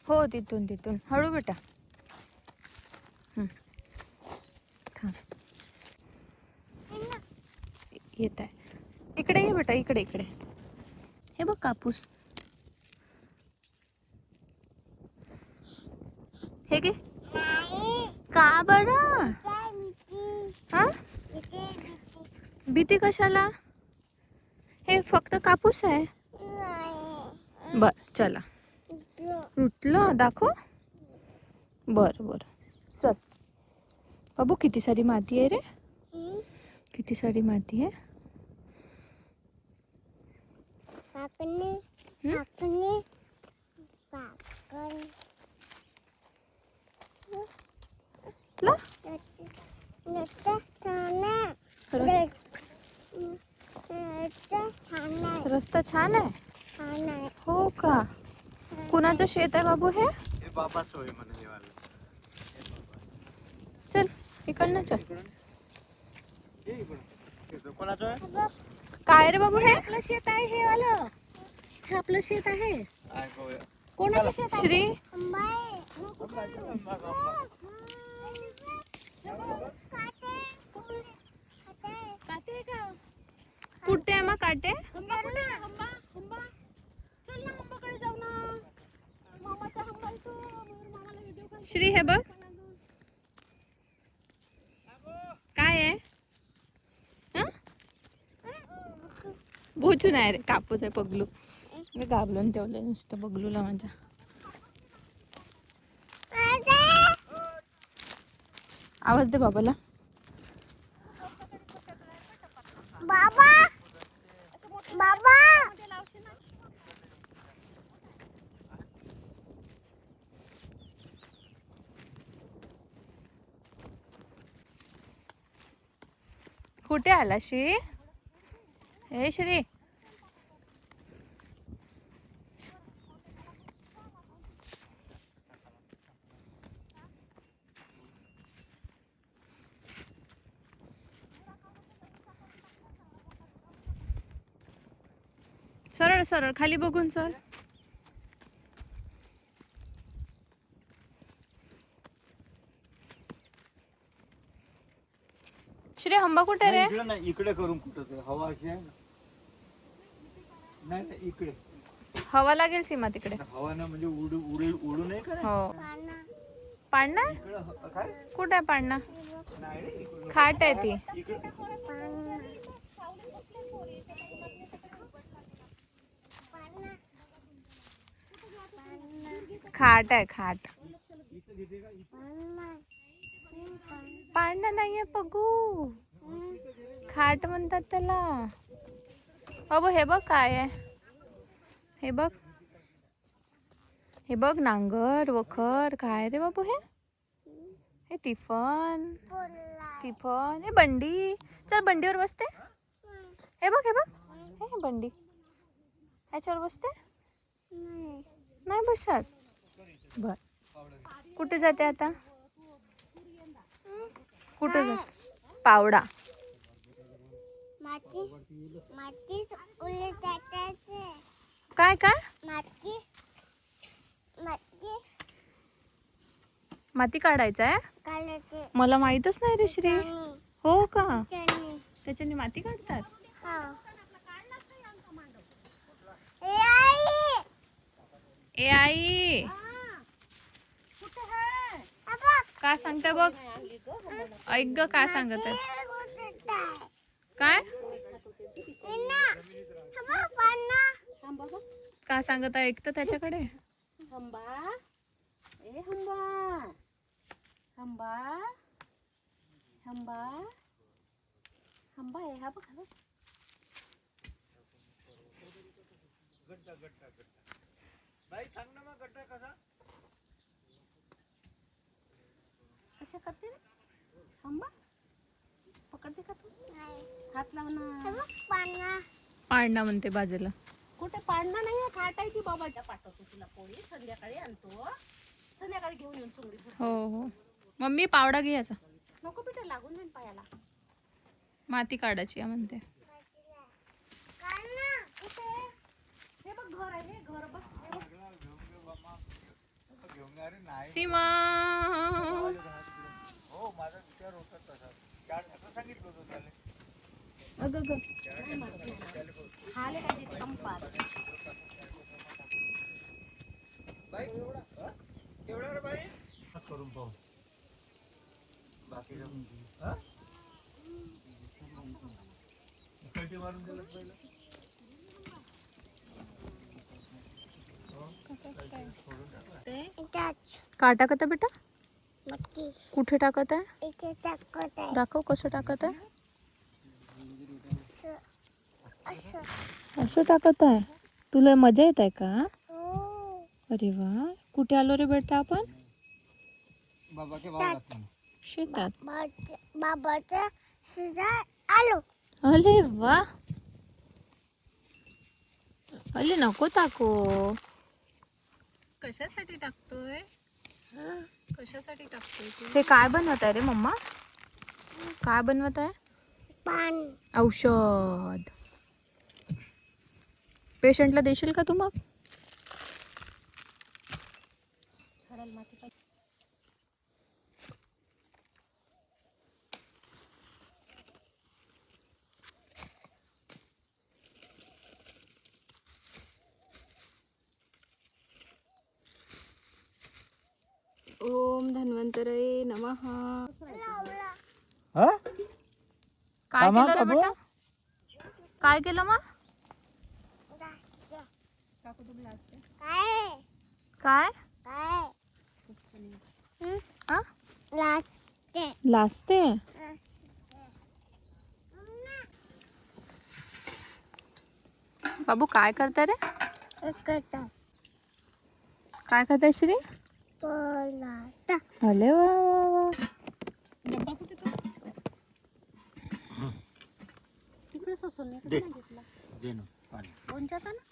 हो तिथून तिथून हळू बेटा. थांब. येत आहे. इकडे ये बेटा, इकडे इकडे. हे बघ कापूस. हे घे. का बरं? हा भीती कशाला? हे फक्त कापूस आहे. बर चला. रुतलं दाखव. बर बर चल. बाबू किती सारी माती आहे रे. किती सारी माती आहे. रस्ता छान आहे. हो का. कुणाचं शेत आहे बाबू हे? चल इकडनं चल. काय रे बाबू हे? आपलं शेत आहे हे वालं. हे आपलं शेत आहे. कोणाचं शेत आहे? श्री काटे का? कुठे आहे मग काटे? हंबा कुठे? हंबा हंबा. चल ना हंबाकडे जाऊ ना. मामाचा हंबा आहे तो. मामाला व्हिडिओ कॉल. श्री हे बघ काय आहे. बोचू नाही रे, कापूस आहे. पगलू मी गाबलून ठेवलंय नुसतं बगलूला माझ्या. आवाज दे बाबाला. बाबा बाबा. कुठे आला श्री? हे श्री सरळ सरळ खाली बघून चल. श्री हंबा कुठे रे? इकडे नाही, इकडे करून कुठं हवा अशी आहे ना. नाही नाही इकडे हवा लागेल सीमा तिकडे. हवा ना म्हणजे उडू नये का. हो पाळणा इकडे काय कुठे आहे पाळणा? नाही रे इकडे. खाट आहे ती. इकडे खाट आहे खाट. पाळणा नाहीये पगू. खाट म्हणतात त्याला. बाबू हे बघ काय आहे. हे बघ. हे बघ नांगर वखर. काय रे बाबू हे? हे तिफन. तिफन. हे बंडी. चल बंडीवर बसते. हे बघ हे बघ. हे बंडी ह्याच्यावर बसते. नाही बसत. बर कुठे जाते आता? कुठे जाते? पावडा. काय काय? माती काढायचं आहे? मला माहीतच नाही रे श्री. हो का. त्याच्याने माती काढतात. ए आई का सांगते बघ. ऐक ग काय सांगत आहे. काय का सांगत आहे? ऐकतं त्याच्याकडे. हंबा ए हंबा हंबा हंबा हंबा आहे. हा बघ बाई सांग ना मग गड्डा कसा. कशा करते रे हंबा. पकडते का तू? हात लाव ना. पाळणा म्हणते बाजूला. कुठे पाळणा नाहीये. खाट आहे ती. बाबाच्या पाठवतो तुला पोळी. संध्याकाळी आणतो. संध्याकाळी घेऊन येऊन चुंगडी. हो हो मम्मी पावडा घ्यायचा. नको बेटा लागून जाईल पायाला. माती काढायची आहे म्हणते. कुठे हे बघ घर आहे. हे घर बघ. सीमा हो माझा विचार होता तसा. चार असं सांगितलं होतं त्याला. अगं ग आले काय तिथे कंपास बाई केवढा रे बाई करून पाहू बाकी इकडे मारून दिलं पहिलं. काय टाकत आहे बेटा? कुठे टाकत आहे? दाखव कसं टाकत आहे. असं टाकत आहे. तुला मजा येत आहे का? अरे वा. कुठे आलो रे बेटा आपण? बाबाच्या भावात शेतात. बाबाच्या आलो. अरे वा. अरे नको टाको. कशासाठी टाकतोय? कशासाठी टाकतोय तू? हे काय बनवत आहे रे मम्मा? काय बनवत आहे? पान औषध. पेशंटला देशील का तू मग? ओम धन्वंतरे नमः. हा काय मग, केलं रे बाबू? बेटा? काय केलं मग? काय काय? काय आ? लाजते लाजते. बाबू काय करता रे? एकटा काय करताय श्री? पोलाटा अरे वा वा वा. डब्बा कुठे तो तिकडे सोसल इकडे नाही घेतला दे ना पाणी. लोणच्याचा ना